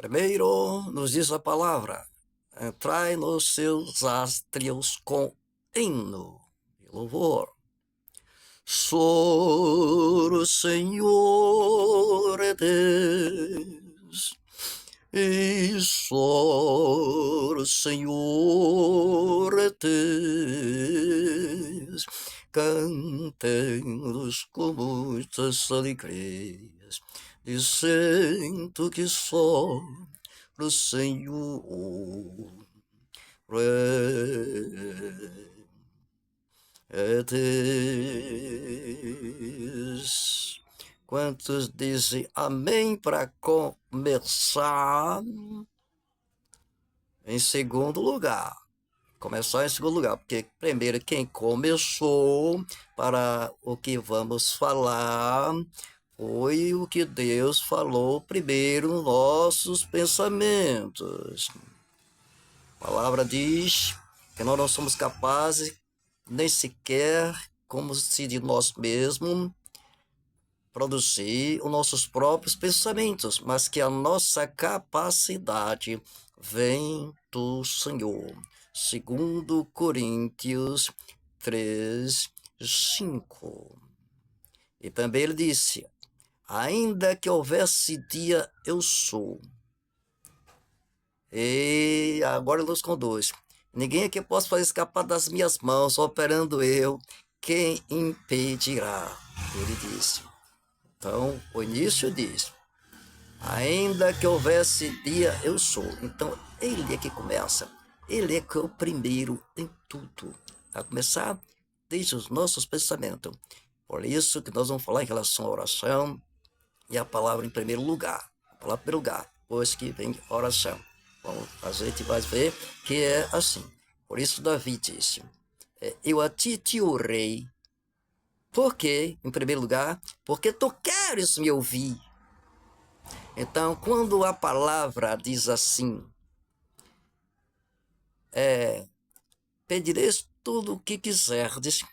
Primeiro, nos diz a palavra, entrai nos seus átrios com hino e louvor. Soro Senhor é Deus, e soro Senhor é Deus, cantemos com muitas alegrias, dizendo que só o Senhor é Deus. Quantos dizem amém para começar? Em segundo lugar. Começar em segundo lugar, porque primeiro quem começou para o que vamos falar foi o que Deus falou primeiro nos nossos pensamentos. A palavra diz que nós não somos capazes nem sequer como se de nós mesmos produzir os nossos próprios pensamentos, mas que a nossa capacidade vem do Senhor. Segundo Coríntios 3:5. E também ele disse, ainda que houvesse dia, eu sou. E agora Luz com 2. Ninguém aqui possa fazer escapar das minhas mãos, operando eu, quem impedirá? Ele disse. Então, o início diz, ainda que houvesse dia, eu sou. Então, ele é que começa. Ele é que é o primeiro em tudo. A começar desde os nossos pensamentos. Por isso que nós vamos falar em relação à oração e a palavra em primeiro lugar. A palavra em primeiro lugar, depois que vem a oração. Bom, a gente vai ver que é assim. Por isso Davi disse, eu a ti te orei. Por quê? Em primeiro lugar, porque tu queres me ouvir. Então, quando a palavra diz assim, pedireis tudo o que quiserdes,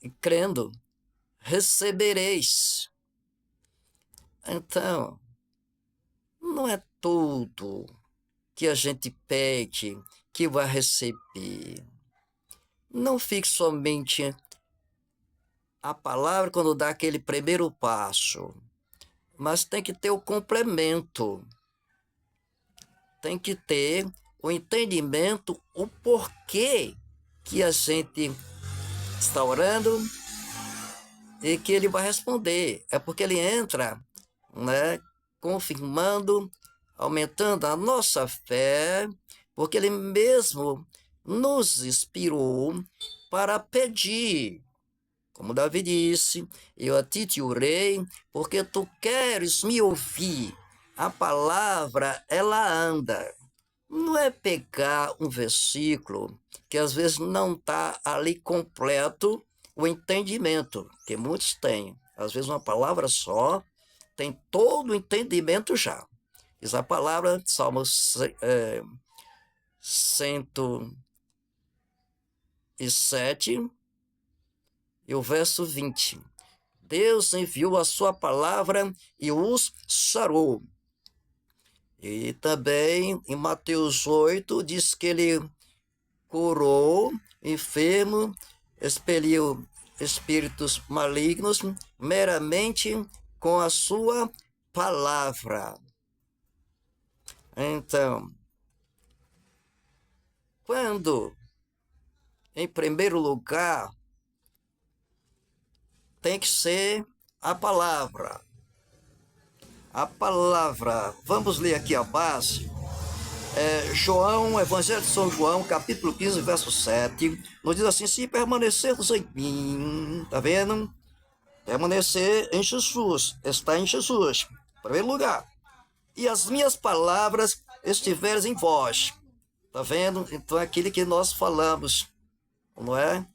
e crendo, recebereis. Então, não é tudo que a gente pede que vai receber. Não fique somente a palavra quando dá aquele primeiro passo, mas tem que ter o complemento. Tem que ter o entendimento, o porquê que a gente está orando e que ele vai responder. É porque ele entra, né, confirmando, aumentando a nossa fé, porque ele mesmo nos inspirou para pedir. Como Davi disse, eu a ti te orei, porque tu queres me ouvir. A palavra, ela anda. Não é pegar um versículo que às vezes não está ali completo o entendimento, que muitos têm. Às vezes uma palavra só tem todo o entendimento já. Diz a palavra, Salmo 107, e o verso 20. Deus enviou a sua palavra e os sarou. E também em Mateus 8 diz que ele curou enfermo, expeliu espíritos malignos meramente com a sua palavra. Então, quando, em primeiro lugar, tem que ser a palavra. A palavra, vamos ler aqui a base. João, Evangelho de São João, capítulo 15, verso 7, nos diz assim, se permanecermos em mim, tá vendo? Permanecer em Jesus, está em Jesus, em primeiro lugar. E as minhas palavras estiverem em vós, tá vendo? Então é aquilo que nós falamos, não é?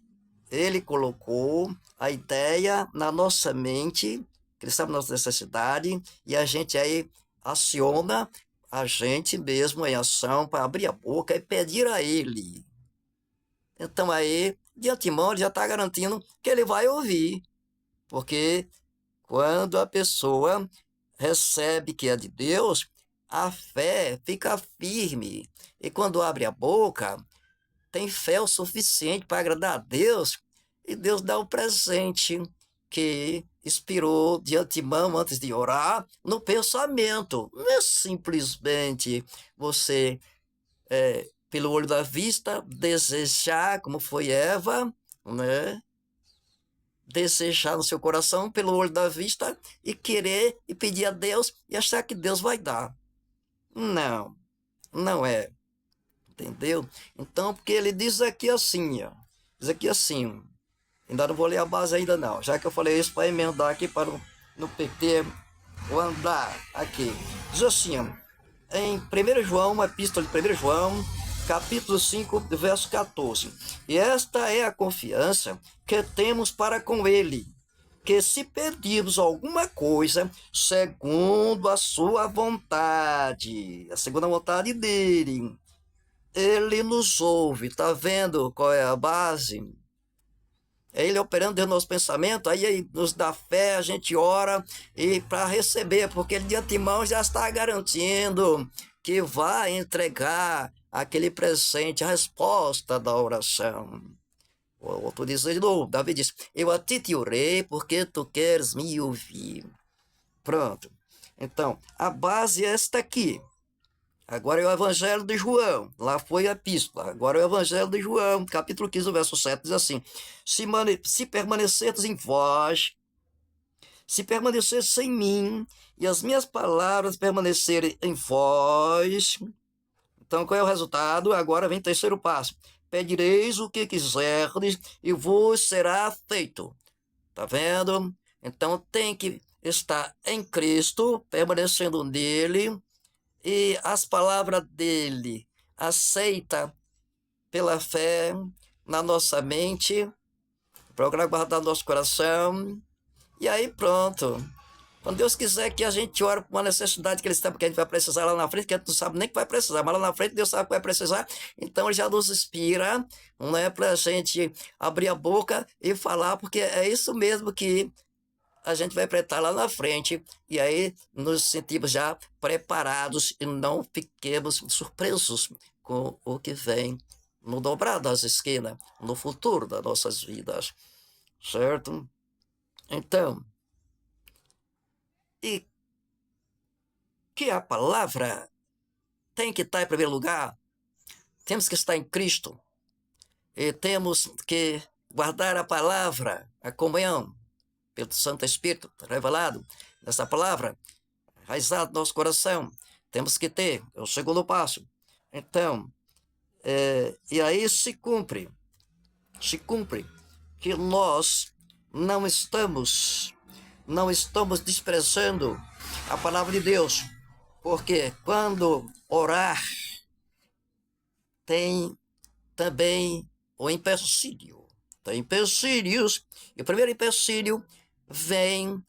Ele colocou a ideia na nossa mente, que ele sabe a nossa necessidade, e a gente aí aciona a gente mesmo em ação para abrir a boca e pedir a ele. Então aí, de antemão, ele já está garantindo que ele vai ouvir, porque quando a pessoa recebe que é de Deus, a fé fica firme. E quando abre a boca, tem fé o suficiente para agradar a Deus, e Deus dá o presente que inspirou de antemão, antes de orar, no pensamento. Não é simplesmente você, pelo olho da vista, desejar, como foi Eva, né? Desejar no seu coração, pelo olho da vista, e querer e pedir a Deus e achar que Deus vai dar. Não, não é. Entendeu? Então, porque ele diz aqui assim, ó. Diz aqui assim, ainda não vou ler a base ainda não, já que eu falei isso para emendar aqui para não perder o andar aqui. Diz assim, ó, em 1 João, uma epístola de 1 João, capítulo 5, verso 14. E esta é a confiança que temos para com ele, que se pedirmos alguma coisa segundo a sua vontade, a segunda vontade dele, ele nos ouve. Tá vendo qual é a base? É ele operando dentro do nosso pensamento, aí ele nos dá fé, a gente ora e para receber, porque ele de antemão já está garantindo que vai entregar aquele presente, a resposta da oração. O outro diz de novo, Davi diz, eu a ti te orei porque tu queres me ouvir. Pronto. Então, a base é esta aqui. Agora é o Evangelho de João, lá foi a epístola. Agora é o Evangelho de João, capítulo 15, verso 7, diz assim, se permanecerdes em vós, se permanecerdes em mim, e as minhas palavras permanecerem em vós, então qual é o resultado? Agora vem o terceiro passo. Pedireis o que quiserdes e vos será feito. Tá vendo? Então tem que estar em Cristo, permanecendo nele, e as palavras dele aceita pela fé na nossa mente, para guardar no nosso coração, e aí pronto. Quando Deus quiser que a gente ore por uma necessidade que Ele sabe que a gente vai precisar lá na frente, que a gente não sabe nem que vai precisar, mas lá na frente Deus sabe que vai precisar, então Ele já nos inspira, não é, para a gente abrir a boca e falar, porque é isso mesmo que a gente vai preparar lá na frente, e aí nos sentimos já preparados e não fiquemos surpresos com o que vem no dobrar das esquinas, no futuro das nossas vidas, certo? Então, e que a palavra tem que estar em primeiro lugar, temos que estar em Cristo, e temos que guardar a palavra, a comunhão, pelo Santo Espírito revelado nessa palavra, enraizado no nosso coração. Temos que ter, é o segundo passo. Então, e aí se cumpre que nós não estamos, não estamos desprezando a palavra de Deus, porque quando orar tem também o empecilho. Tem empecilhos, e o primeiro empecilho vem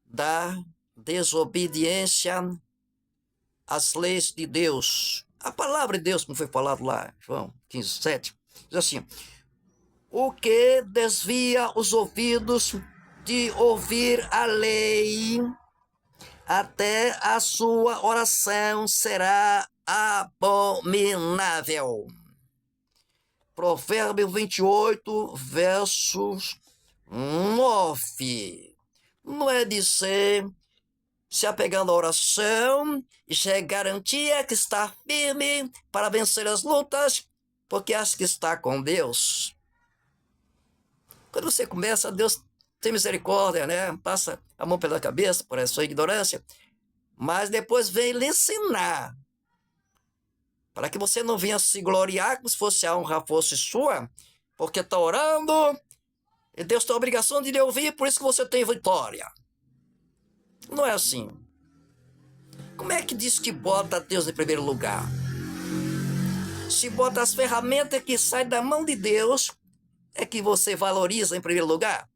da desobediência às leis de Deus. A palavra de Deus, como foi falado lá, João 15, 7, diz assim, o que desvia os ouvidos de ouvir a lei, até a sua oração será abominável. Provérbio 28, versos 9. Não é dizer, se apegando à oração, e já é garantia que está firme para vencer as lutas, porque acha que está com Deus. Quando você começa, Deus tem misericórdia, né? Passa a mão pela cabeça por essa sua ignorância, mas depois vem lhe ensinar, para que você não venha se gloriar como se fosse a honra fosse sua, porque está orando, e Deus tem a obrigação de lhe ouvir, por isso que você tem vitória. Não é assim. Como é que diz que bota Deus em primeiro lugar? Se bota as ferramentas que saem da mão de Deus, é que você valoriza em primeiro lugar?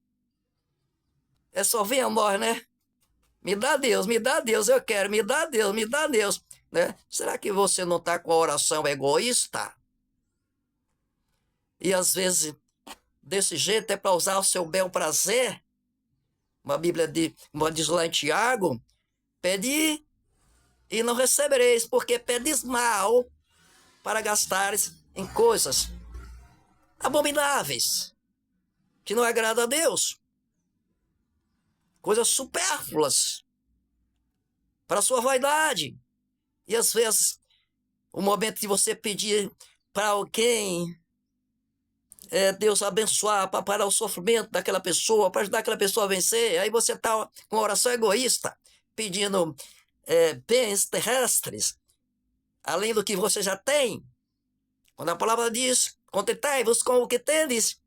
É só vir a nós, né? Me dá Deus, eu quero, me dá Deus, né? Será que você não está com a oração egoísta? E às vezes, desse jeito, é para usar o seu bel prazer? Uma Bíblia diz lá em Tiago, pede e não recebereis, porque pedes mal para gastares em coisas abomináveis, que não agrada a Deus, coisas supérfluas para a sua vaidade. E às vezes, o momento de você pedir para alguém, Deus abençoar, para parar o sofrimento daquela pessoa, para ajudar aquela pessoa a vencer, aí você está com uma oração egoísta, pedindo bens terrestres, além do que você já tem. Quando a palavra diz, contentai-vos com o que tendes,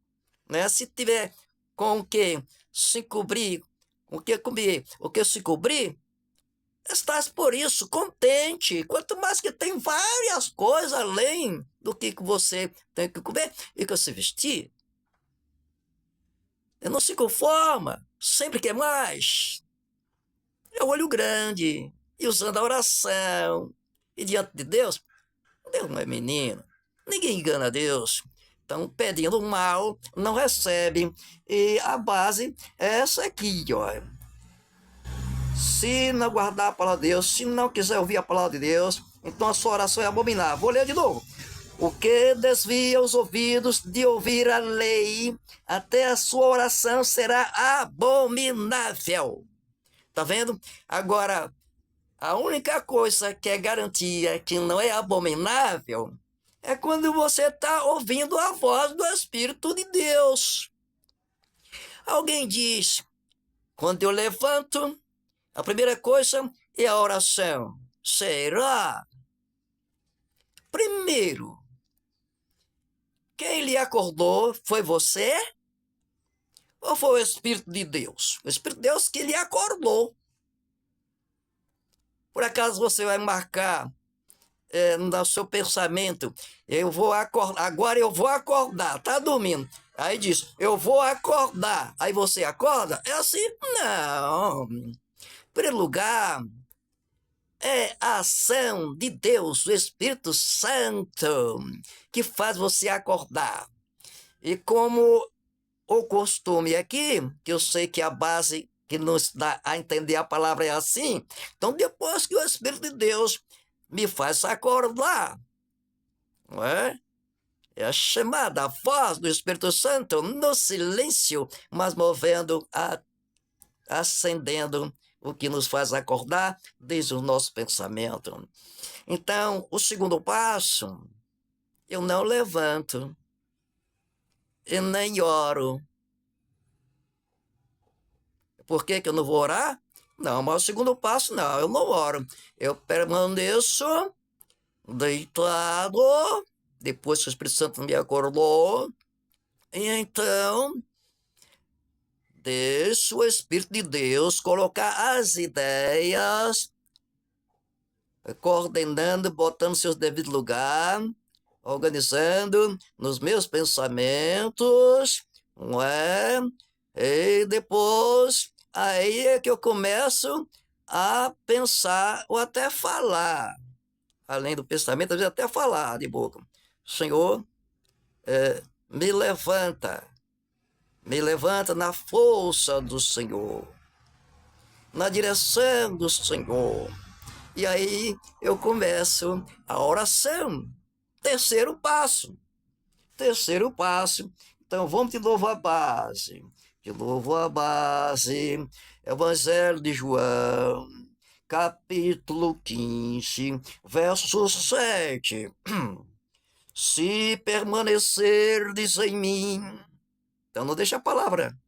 né? Se tiver com o que se cobrir, o que comer, o que se cobrir, estás por isso contente. Quanto mais que tem várias coisas além do que você tem que comer e que se vestir. E não se conforma, sempre quer mais. É o olho grande, e usando a oração, e diante de Deus, Deus não é menino, ninguém engana Deus. Então, pedindo mal, não recebe. E a base é essa aqui, ó. Se não guardar a palavra de Deus, se não quiser ouvir a palavra de Deus, então a sua oração é abominável. Vou ler de novo. O que desvia os ouvidos de ouvir a lei, até a sua oração será abominável. Tá vendo? Agora, a única coisa que é garantia que não é abominável é quando você está ouvindo a voz do Espírito de Deus. Alguém diz, quando eu levanto, a primeira coisa é a oração. Será? Primeiro, quem lhe acordou foi você? Ou foi o Espírito de Deus? O Espírito de Deus que lhe acordou. Por acaso você vai marcar no seu pensamento, eu vou acordar, agora eu vou acordar, tá dormindo. Aí diz, eu vou acordar. Aí você acorda? É assim? Não. Em primeiro lugar, é a ação de Deus, o Espírito Santo, que faz você acordar. E como o costume aqui, que eu sei que a base que nos dá a entender a palavra é assim, então depois que o Espírito de Deus me faz acordar, não é? É a chamada voz do Espírito Santo no silêncio, mas movendo, acendendo o que nos faz acordar desde o nosso pensamento. Então, o segundo passo, eu não levanto e nem oro. Por que eu não vou orar? Não, mas o segundo passo, não, eu não oro. Eu permaneço deitado, depois que o Espírito Santo me acordou, e então deixo o Espírito de Deus colocar as ideias, coordenando, botando seus devidos lugar, organizando nos meus pensamentos, não é? E depois, aí é que eu começo a pensar ou até falar. Além do pensamento, às vezes até falar de boca. Senhor, me levanta na força do Senhor, na direção do Senhor. E aí eu começo a oração. Terceiro passo. Então vamos de novo à base. Evangelho de João, capítulo 15, verso 7. Se permanecerdes em mim. Então não deixa a palavra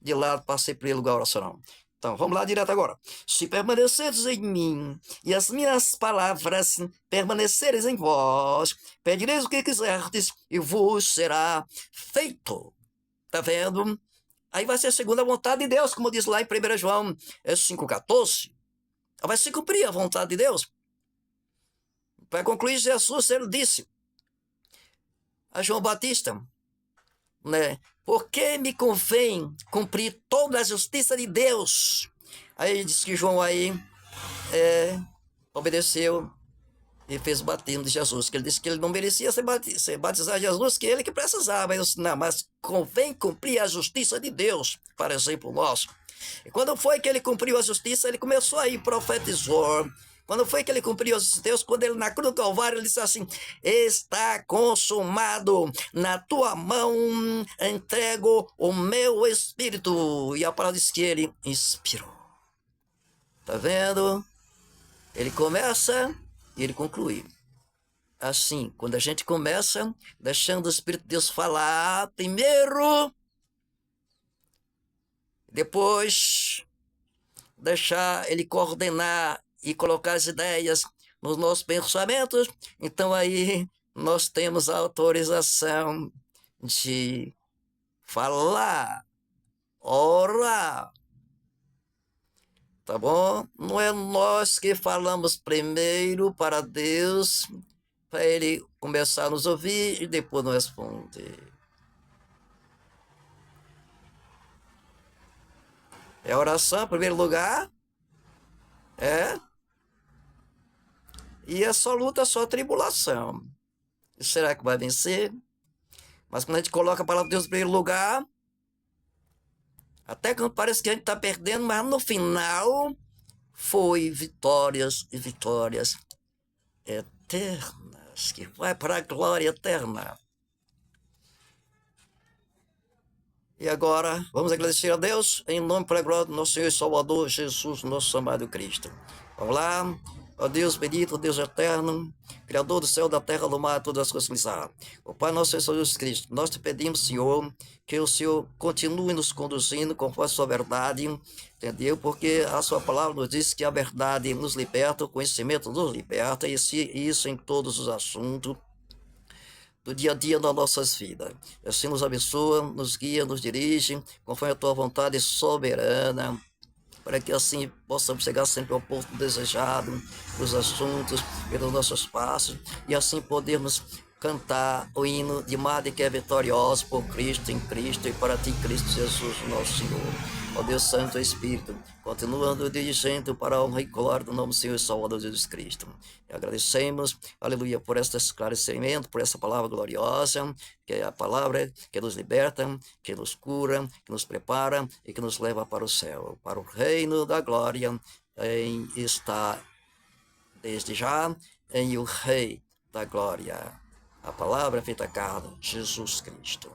de lado para ser primeiro lugar a oração, não. Então vamos lá direto agora. Se permanecerdes em mim e as minhas palavras permanecerem em vós, pedireis o que quiserdes e vos será feito. Tá vendo? Aí vai ser a segunda vontade de Deus, como diz lá em 1 João 5,14. Vai se cumprir a vontade de Deus. Para concluir, Jesus, ele disse a João Batista, né? Porque me convém cumprir toda a justiça de Deus. Aí diz que João aí obedeceu e fez o batismo de Jesus, que ele disse que ele não merecia ser batizado de Jesus, que ele que precisava. Ele disse, não, mas convém cumprir a justiça de Deus, para exemplo nosso. E quando foi que ele cumpriu a justiça, ele começou a ir profetizou. Quando foi que ele cumpriu os Deus? Quando ele na cruz do Calvário, ele disse assim: está consumado, na tua mão entrego o meu espírito. E a palavra diz que ele inspirou. Tá vendo? Ele começa e ele conclui. Assim, quando a gente começa deixando o Espírito de Deus falar primeiro, depois deixar ele coordenar e colocar as ideias nos nossos pensamentos, então aí nós temos a autorização de falar, orar, tá bom? Não é nós que falamos primeiro para Deus, para Ele começar a nos ouvir e depois nos responder. É a oração em primeiro lugar, e é só luta, só tribulação. E será que vai vencer? Mas quando a gente coloca a palavra de Deus em primeiro lugar, até quando parece que a gente está perdendo, mas no final foi vitórias e vitórias eternas, que vai para a glória eterna. E agora, vamos agradecer a Deus, em nome para a glória do nosso Senhor e Salvador, Jesus, nosso amado Cristo. Vamos lá, ó Deus bendito, Deus eterno, Criador do céu, da terra, do mar, todas as coisas que há. O Pai nosso Senhor Jesus Cristo, nós te pedimos, Senhor, que o Senhor continue nos conduzindo conforme a sua verdade, entendeu? Porque a sua palavra nos diz que a verdade nos liberta, o conhecimento nos liberta, e isso em todos os assuntos do dia a dia das nossas vidas. Assim nos abençoa, nos guia, nos dirige, conforme a tua vontade soberana, para que assim possamos chegar sempre ao ponto desejado, dos assuntos e dos nossos passos, e assim podermos cantar o hino de Madre que é vitoriosa por Cristo, em Cristo e para ti, Cristo Jesus, nosso Senhor. Ó Deus Santo Espírito, continuando dirigindo para a honra e glória do nome do Senhor e Salvador Jesus Cristo. E agradecemos, aleluia, por este esclarecimento, por essa palavra gloriosa, que é a palavra que nos liberta, que nos cura, que nos prepara e que nos leva para o céu, para o reino da glória, em está desde já em o Rei da glória. A palavra feita carne, Jesus Cristo.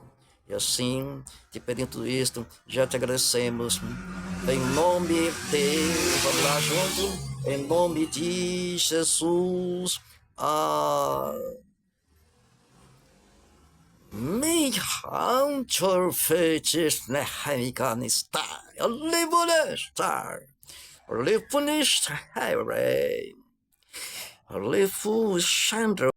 E assim, te pedindo tudo isto, já te agradecemos. Em nome de, vamos lá junto, em nome de Jesus. Min hantor fetis nehemiganistar, livonestar, lifunistar, lifu shandro.